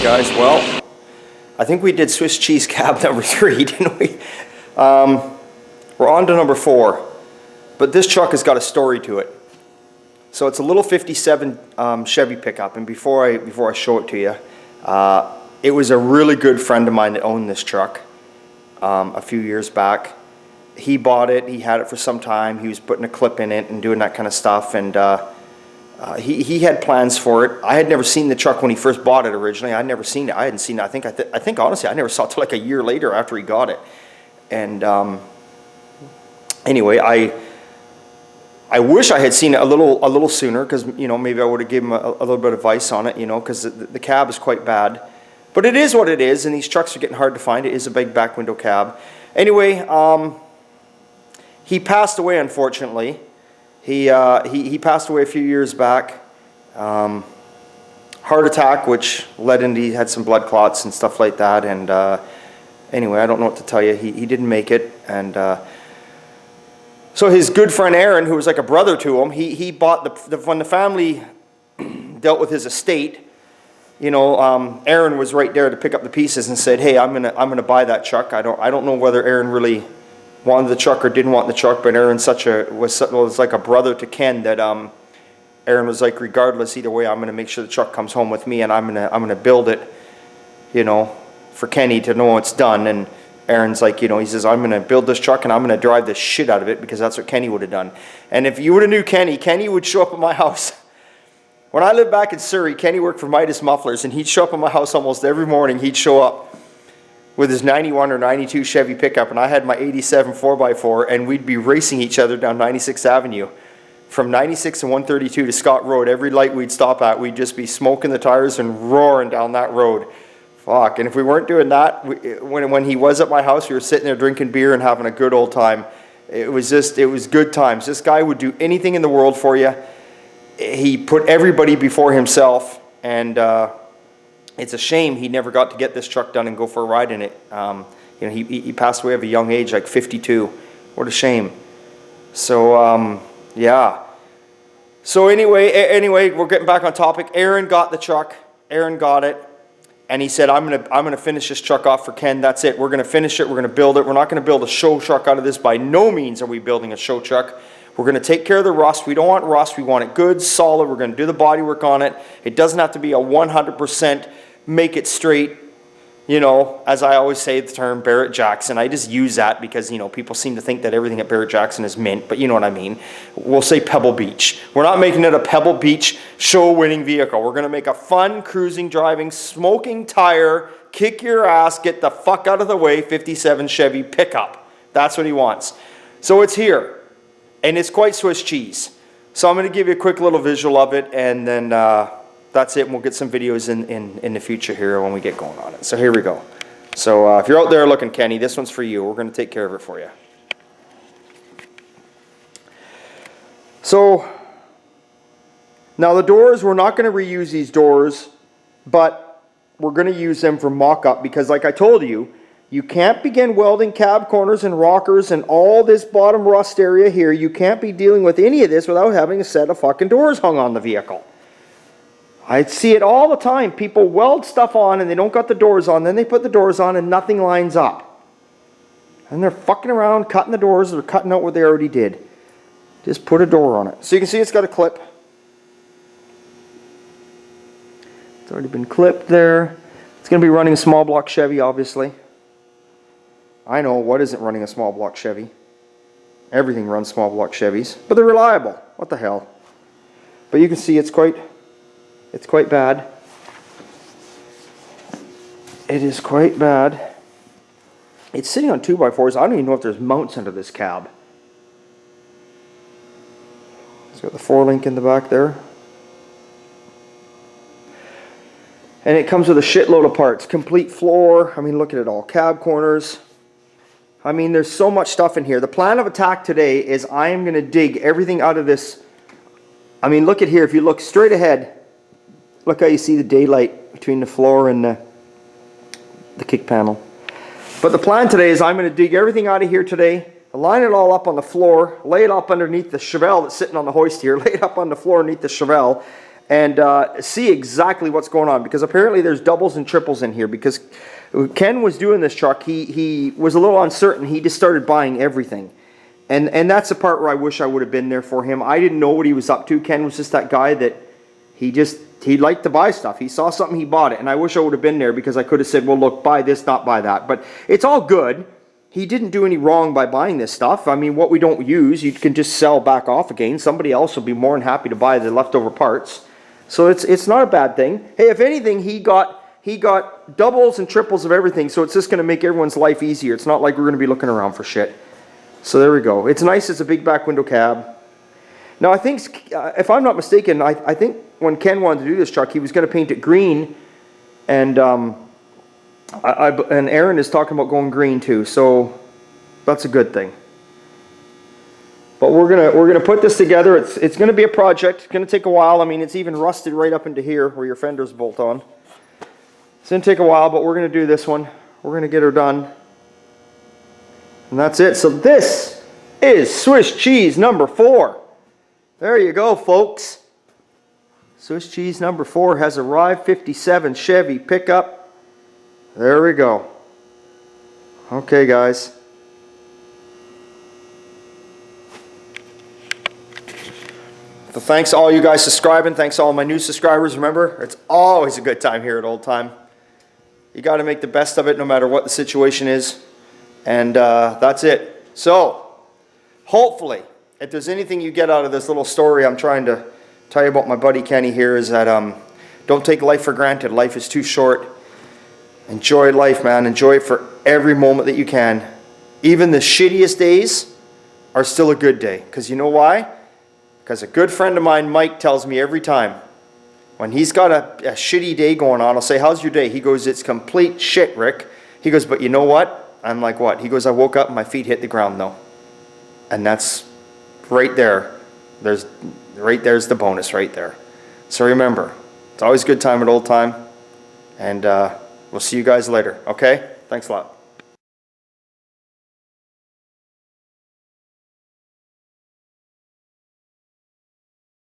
Okay guys, well, I think we did Swiss cheese cab number 3, didn't we? We're on to number 4, but this truck has got a story to it. So it's a little 57 Chevy pickup, and before I show it to you, it was a really good friend of mine that owned this truck a few years back. He bought it, he had it for some time, he was putting a clip in it and doing that kind of stuff, and he had plans for it. I had never seen the truck when he first bought it originally. I'd never seen it. I hadn't seen it. I think honestly, I never saw it till like a year later after he got it. And anyway, I wish I had seen it a little sooner, because you know, maybe I would have given him a little bit of advice on it, you know, because the cab is quite bad. But it is what it is, and these trucks are getting hard to find. It is a big back window cab. Anyway, he passed away, unfortunately. He passed away a few years back. Heart attack, which led into, he had some blood clots and stuff like that. And anyway, I don't know what to tell you. He didn't make it. And so his good friend Aaron, who was like a brother to him, he bought when the family dealt with his estate. You know, Aaron was right there to pick up the pieces and said, "Hey, I'm gonna buy that truck." I don't know whether Aaron really wanted the truck or didn't want the truck, but Aaron was like a brother to Ken, that Aaron was like, regardless, either way, I'm going to make sure the truck comes home with me, and I'm gonna build it, you know, for Kenny to know it's done. And Aaron's like, you know, he says, I'm going to build this truck and I'm going to drive the shit out of it, because that's what Kenny would have done. And if you would have knew Kenny would show up at my house. When I lived back in Surrey, Kenny worked for Midas Mufflers, and he'd show up at my house almost every morning. He'd show up with his 91 or 92 Chevy pickup, and I had my 87 4x4, and we'd be racing each other down 96th Avenue. From 96 and 132 to Scott Road, every light we'd stop at, we'd just be smoking the tires and roaring down that road. Fuck, and if we weren't doing that, when he was at my house, we were sitting there drinking beer and having a good old time. It was good times. This guy would do anything in the world for you. He put everybody before himself, and it's a shame he never got to get this truck done and go for a ride in it. You know, he passed away at a young age, like 52. What a shame. So yeah. So anyway, we're getting back on topic. Aaron got the truck. Aaron got it, and he said, "I'm gonna finish this truck off for Ken. That's it. We're gonna finish it. We're gonna build it. We're not gonna build a show truck out of this. By no means are we building a show truck. We're going to take care of the rust. We don't want rust. We want it good, solid. We're going to do the body work on it. It doesn't have to be a 100% make it straight, you know, as I always say the term Barrett Jackson. I just use that because, you know, people seem to think that everything at Barrett Jackson is mint, but you know what I mean. We'll say Pebble Beach. We're not making it a Pebble Beach show-winning vehicle. We're going to make a fun, cruising, driving, smoking tire, kick your ass, get the fuck out of the way 57 Chevy pickup. That's what he wants. So it's here. And it's quite Swiss cheese. So I'm going to give you a quick little visual of it, and then that's it. And we'll get some videos in the future here when we get going on it. So here we go. So if you're out there looking, Kenny, this one's for you. We're going to take care of it for you. So now the doors, we're not going to reuse these doors, but we're going to use them for mock-up, because like I told you, you can't begin welding cab corners and rockers and all this bottom rust area here. You can't be dealing with any of this without having a set of fucking doors hung on the vehicle. I see it all the time. People weld stuff on and they don't got the doors on. Then they put the doors on and nothing lines up. And they're fucking around cutting the doors. They're cutting out what they already did. Just put a door on it. So you can see it's got a clip. It's already been clipped there. It's going to be running a small block Chevy, obviously. I know what isn't running a small block Chevy. Everything runs small block Chevys, but they're reliable. What the hell? But you can see it's quite bad. It is quite bad. It's sitting on 2x4s. I don't even know if there's mounts under this cab. It's got the 4-link in the back there. And it comes with a shitload of parts. Complete floor. I mean, look at it all. Cab corners. I mean, there's so much stuff in here. The plan of attack today is I am going to dig everything out of this. I mean, look at here. If you look straight ahead, look how you see the daylight between the floor and the kick panel. But the plan today is I'm going to dig everything out of here today, line it all up on the floor, lay it up underneath the Chevelle that's sitting on the hoist here, lay it up on the floor underneath the Chevelle, and see exactly what's going on, because apparently there's doubles and triples in here, because Ken was doing this truck, he was a little uncertain. He just started buying everything. And that's the part where I wish I would have been there for him. I didn't know what he was up to. Ken was just that guy that he liked to buy stuff. He saw something, he bought it. And I wish I would have been there, because I could have said, well, look, buy this, not buy that. But it's all good. He didn't do any wrong by buying this stuff. I mean, what we don't use, you can just sell back off again. Somebody else will be more than happy to buy the leftover parts. So it's not a bad thing. Hey, if anything, he got doubles and triples of everything, so it's just going to make everyone's life easier. It's not like we're going to be looking around for shit. So there we go. It's nice. It's a big back window cab. Now, I think, if I'm not mistaken, I think when Ken wanted to do this truck, he was going to paint it green, and and Aaron is talking about going green too, so that's a good thing. But we're gonna put this together. It's gonna be a project. It's gonna take a while. I mean, it's even rusted right up into here where your fenders bolt on. It's gonna take a while, but we're gonna do this one. We're gonna get her done, and that's it. So this is Swiss cheese number 4. There you go, folks. Swiss cheese number 4 has arrived. 57 Chevy pickup. There we go. Okay, guys. So thanks to all you guys subscribing. Thanks to all my new subscribers. Remember, it's always a good time here at Old Time. You got to make the best of it no matter what the situation is. And that's it. So, hopefully, if there's anything you get out of this little story I'm trying to tell you about my buddy Kenny here, is that don't take life for granted. Life is too short. Enjoy life, man. Enjoy it for every moment that you can. Even the shittiest days are still a good day. Because you know why? Because a good friend of mine, Mike, tells me every time, when he's got a shitty day going on, I'll say, how's your day? He goes, it's complete shit, Rick. He goes, but you know what? I'm like, what? He goes, I woke up and my feet hit the ground, though. And that's right there. There's the bonus right there. So remember, it's always a good time at Old Time. And we'll see you guys later, okay? Thanks a lot.